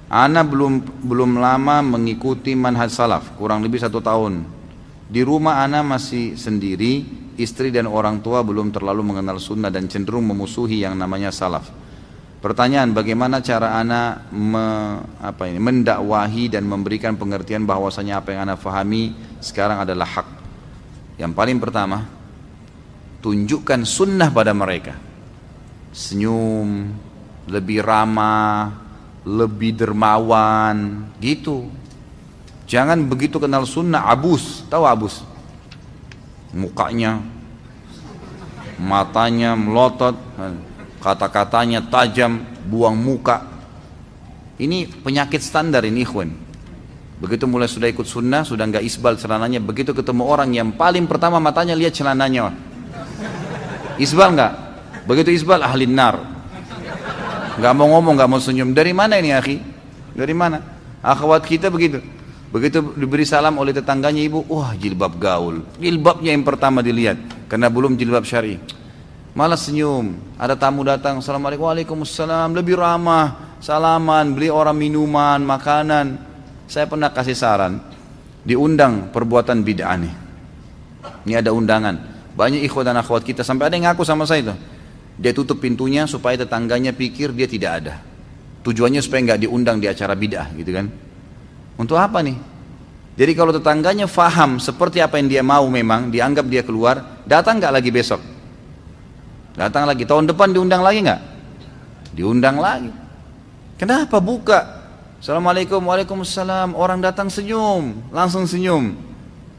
Ana belum lama mengikuti manhaj salaf, kurang lebih 1 tahun. Di rumah ana masih sendiri, istri dan orang tua belum terlalu mengenal sunnah dan cenderung memusuhi yang namanya salaf. Pertanyaan, bagaimana cara ana mendakwahi dan memberikan pengertian bahwasanya apa yang ana fahami sekarang adalah hak. Yang paling pertama, tunjukkan sunnah pada mereka. Senyum, lebih ramah, lebih dermawan, gitu. Jangan begitu kenal sunnah abus, tahu abus? Mukanya, matanya melotot, kata-katanya tajam, buang muka. Ini penyakit standar ini, ikhwan. Begitu mulai sudah ikut sunnah, sudah nggak isbal celananya, begitu ketemu orang yang paling pertama matanya lihat celananya. Isbal nggak? Begitu isbal ahli nar. Nggak mau ngomong, nggak mau senyum. Dari mana ini akhi? Dari mana? Akhwat kita begitu. Begitu diberi salam oleh tetangganya, ibu, wah jilbab gaul. Jilbabnya yang pertama dilihat, karena belum jilbab syar'i. Malah senyum. Ada tamu datang, assalamualaikum, waalaikumsalam, lebih ramah, salaman, beli orang minuman, makanan. Saya pernah kasih saran, diundang perbuatan bid'ah nih. Ini ada undangan. Banyak ikhwan dan akhwat kita, sampai ada yang ngaku sama saya tuh. Dia tutup pintunya supaya tetangganya pikir dia tidak ada. Tujuannya supaya nggak diundang di acara bid'ah gitu kan. Untuk apa nih? Jadi kalau tetangganya faham seperti apa yang dia mau, memang dianggap dia keluar, datang nggak lagi besok? Datang lagi, tahun depan diundang lagi nggak? Diundang lagi. Kenapa buka? Assalamualaikum, waalaikumsalam, orang datang senyum, langsung senyum.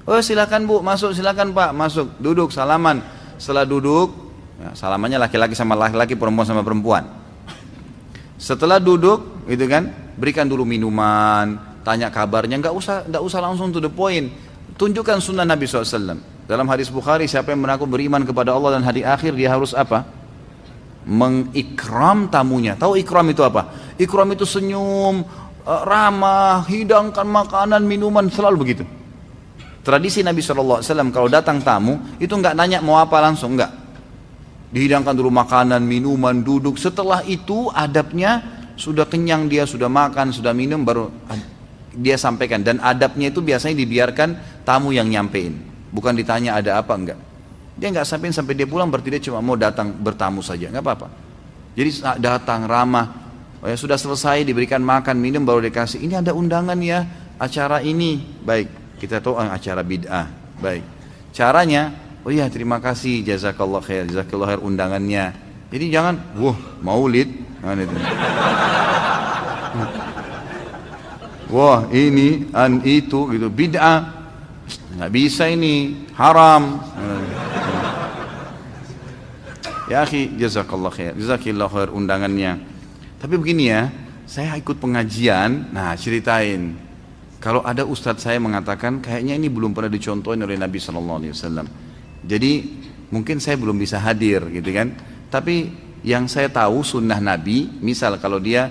Oh silakan bu, masuk, silakan pak, masuk, duduk, salaman. Setelah duduk, ya, salamannya laki-laki sama laki-laki, perempuan sama perempuan. Setelah duduk, gitu kan, berikan dulu minuman, tanya kabarnya, nggak usah langsung to the point. Tunjukkan sunnah Nabi SAW. Dalam hadis Bukhari, siapa yang mengaku beriman kepada Allah dan hari akhir, dia harus apa? Mengikram tamunya. Tahu ikram itu apa? Ikram itu senyum, ramah, hidangkan makanan, minuman, selalu begitu. Tradisi Nabi SAW kalau datang tamu, itu nggak nanya mau apa langsung, nggak. Dihidangkan dulu makanan, minuman, duduk. Setelah itu adabnya, sudah kenyang dia, sudah makan, sudah minum, baru dia sampaikan. Dan adabnya itu biasanya dibiarkan tamu yang nyampein, bukan ditanya ada apa, enggak. Dia nggak sampein sampai dia pulang, berarti dia cuma mau datang bertamu saja, nggak apa-apa. Jadi datang ramah, ya sudah selesai diberikan makan minum baru dikasih, ini ada undangan ya, acara ini, baik, kita tahu acara bid'ah, baik. Caranya, oh iya terima kasih, jazakallah khair undangannya. Jadi jangan, wah maulid, wah ini itu gitu, bid'ah, nggak bisa ini, haram. Ya akhi, jazakallah khair, jazakillah khair undangannya. Tapi begini ya, saya ikut pengajian, nah ceritain. Kalau ada ustadz saya mengatakan, kayaknya ini belum pernah dicontohin oleh Nabi SAW. Jadi mungkin saya belum bisa hadir gitu kan. Tapi yang saya tahu sunnah Nabi, misal kalau dia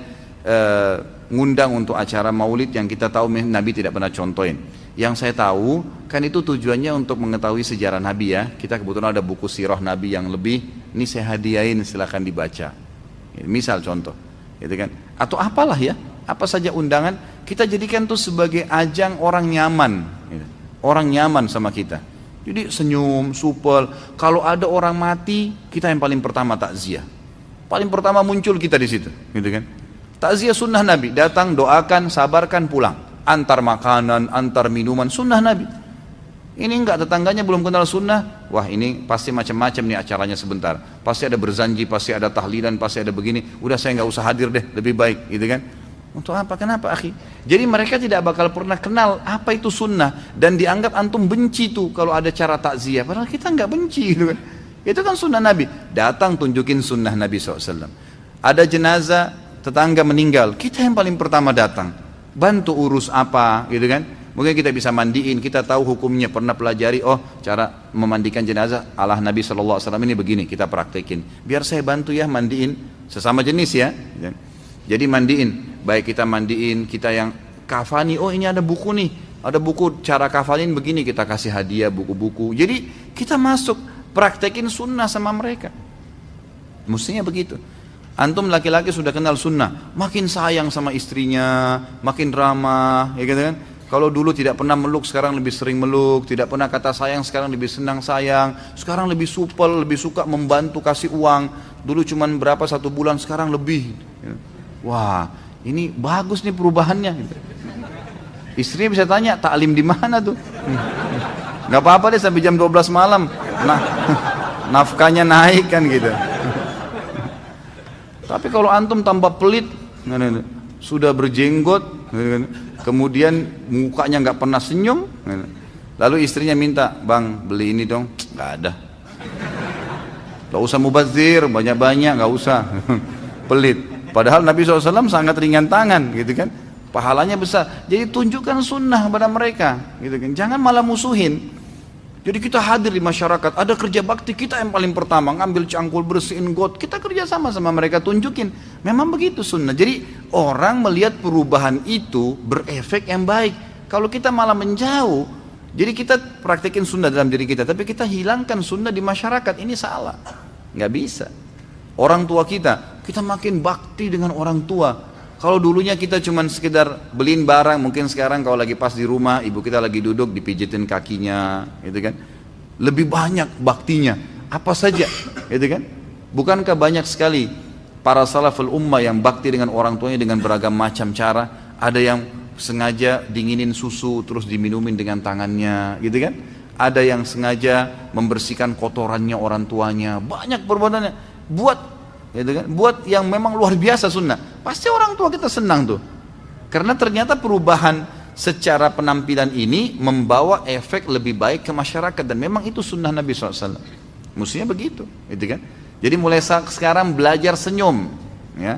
ngundang untuk acara maulid yang kita tahu Nabi tidak pernah contohin. Yang saya tahu kan itu tujuannya untuk mengetahui sejarah Nabi ya. Kita kebetulan ada buku sirah Nabi yang lebih, ini saya hadiahin, silakan dibaca. Misal contoh, gitu kan? Atau apalah ya, apa saja undangan kita jadikan itu sebagai ajang orang nyaman, gitu. Orang nyaman sama kita. Jadi senyum, supel. Kalau ada orang mati, kita yang paling pertama takziah. Paling pertama muncul kita di situ, gitu kan? Takziah sunnah Nabi, datang, doakan, sabarkan, pulang. Antar makanan, antar minuman, sunnah Nabi. Ini enggak, tetangganya belum kenal sunnah, wah ini pasti macam-macam nih acaranya sebentar. Pasti ada berzanji, pasti ada tahlilan, pasti ada begini. Udah saya nggak usah hadir deh, lebih baik, gitu kan? Untuk apa? Kenapa akhi? Jadi mereka tidak bakal pernah kenal apa itu sunnah, dan dianggap antum benci tuh kalau ada cara takziah. Padahal kita nggak benci, gitu kan? Itu kan sunnah Nabi. Datang tunjukin sunnah Nabi SAW. Ada jenazah, tetangga meninggal, kita yang paling pertama datang, bantu urus apa, gitu kan? Mungkin kita bisa mandiin, kita tahu hukumnya, pernah pelajari, oh cara memandikan jenazah ala Nabi SAW ini begini, kita praktekin. Biar saya bantu ya mandiin, sesama jenis ya. Jadi mandiin, baik kita mandiin, kita yang kafani, oh ini ada buku nih, ada buku cara kafanin begini, kita kasih hadiah buku-buku. Jadi kita masuk, praktekin sunnah sama mereka. Mestinya begitu. Antum laki-laki sudah kenal sunnah, makin sayang sama istrinya, makin ramah, ya gitu kan. Kalau dulu tidak pernah meluk, sekarang lebih sering meluk. Tidak pernah kata sayang, sekarang lebih senang sayang. Sekarang lebih supel, lebih suka membantu kasih uang. Dulu cuman berapa 1 bulan, sekarang lebih. Wah, ini bagus nih perubahannya. Istrinya bisa tanya, taklim di mana tuh? Gak apa-apa deh sampai jam 12 malam. Nah, nafkahnya naik kan gitu. Tapi kalau antum tambah pelit, sudah berjenggot, kemudian mukanya nggak pernah senyum, lalu istrinya minta, bang beli ini dong, nggak ada. Nggak usah mubazir, banyak-banyak, nggak usah. Pelit. Padahal Nabi SAW sangat ringan tangan, gitu kan? Pahalanya besar. Jadi tunjukkan sunnah pada mereka, gitu kan? Jangan malah musuhin. Jadi kita hadir di masyarakat, ada kerja bakti kita yang paling pertama, ngambil cangkul, bersihin got, kita kerja sama mereka, tunjukin. Memang begitu sunnah. Jadi orang melihat perubahan itu berefek yang baik. Kalau kita malah menjauh, jadi kita praktekin sunnah dalam diri kita, tapi kita hilangkan sunnah di masyarakat, ini salah. Nggak bisa. Orang tua kita makin bakti dengan orang tua. Kalau dulunya kita cuma sekedar beliin barang, mungkin sekarang kalau lagi pas di rumah, ibu kita lagi duduk, dipijitin kakinya, gitu kan. Lebih banyak baktinya, apa saja, gitu kan. Bukankah banyak sekali para salaful ummah yang bakti dengan orang tuanya dengan beragam macam cara. Ada yang sengaja dinginin susu, terus diminumin dengan tangannya, gitu kan. Ada yang sengaja membersihkan kotorannya orang tuanya, banyak perbuatannya. Gitu kan? Buat yang memang luar biasa sunnah, pasti orang tua kita senang tuh, karena ternyata perubahan secara penampilan ini membawa efek lebih baik ke masyarakat, dan memang itu sunnah Nabi SAW. Mestinya begitu, gitu kan? Jadi mulai sekarang belajar senyum, ya.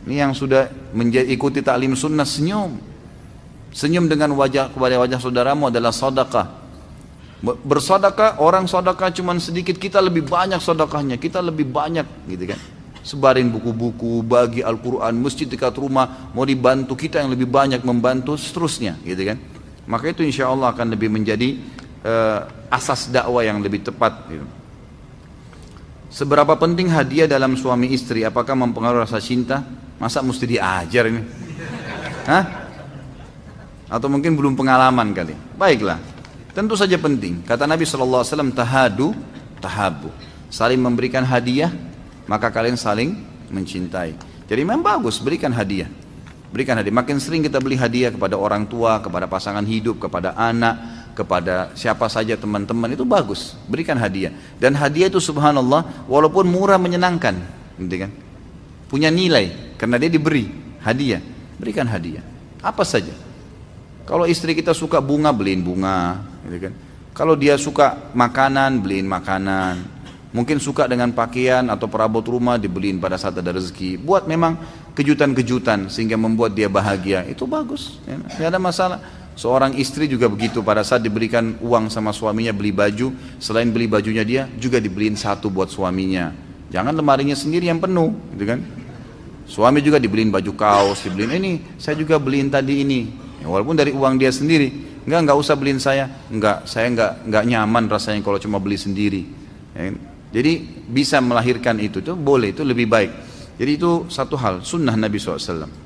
Ini yang sudah ikuti taklim sunnah, senyum dengan wajah kepada wajah saudaramu adalah sedekah. Bersedekah, orang sedekah cuma sedikit, kita lebih banyak sedekahnya, kita lebih banyak, gitu kan. Sebarin buku-buku, bagi Al-Quran, masjid dekat rumah, mau dibantu, kita yang lebih banyak membantu, seterusnya, gitu kan. Maka itu insya Allah akan lebih menjadi asas dakwah yang lebih tepat, gitu. Seberapa penting hadiah dalam suami istri? Apakah mempengaruhi rasa cinta? Masa mesti diajar ini? Hah? Atau mungkin belum pengalaman kali? Baiklah. Tentu saja penting. Kata Nabi SAW, tahadu, tahabu. Saling memberikan hadiah, maka kalian saling mencintai. Jadi memang bagus, berikan hadiah. Berikan hadiah. Makin sering kita beli hadiah kepada orang tua, kepada pasangan hidup, kepada anak, kepada siapa saja teman-teman, itu bagus. Berikan hadiah. Dan hadiah itu subhanallah, walaupun murah menyenangkan, gitu kan? Punya nilai, karena dia diberi hadiah. Berikan hadiah. Apa saja. Kalau istri kita suka bunga, beliin bunga, gitu kan. Kalau dia suka makanan, beliin makanan. Mungkin suka dengan pakaian atau perabot rumah, dibeliin pada saat ada rezeki. Buat memang kejutan-kejutan sehingga membuat dia bahagia. Itu bagus, ya. Tidak ada masalah. Seorang istri juga begitu, pada saat diberikan uang sama suaminya beli baju, selain beli bajunya dia, juga dibeliin satu buat suaminya. Jangan lemarinya sendiri yang penuh, gitu kan. Suami juga dibeliin baju kaos, dibeliin ini, saya juga beliin tadi ini. Ya, walaupun dari uang dia sendiri, enggak usah beliin saya, saya enggak nyaman rasanya kalau cuma beli sendiri. Ya, jadi bisa melahirkan itu boleh, itu lebih baik. Jadi itu satu hal, sunnah Nabi SAW.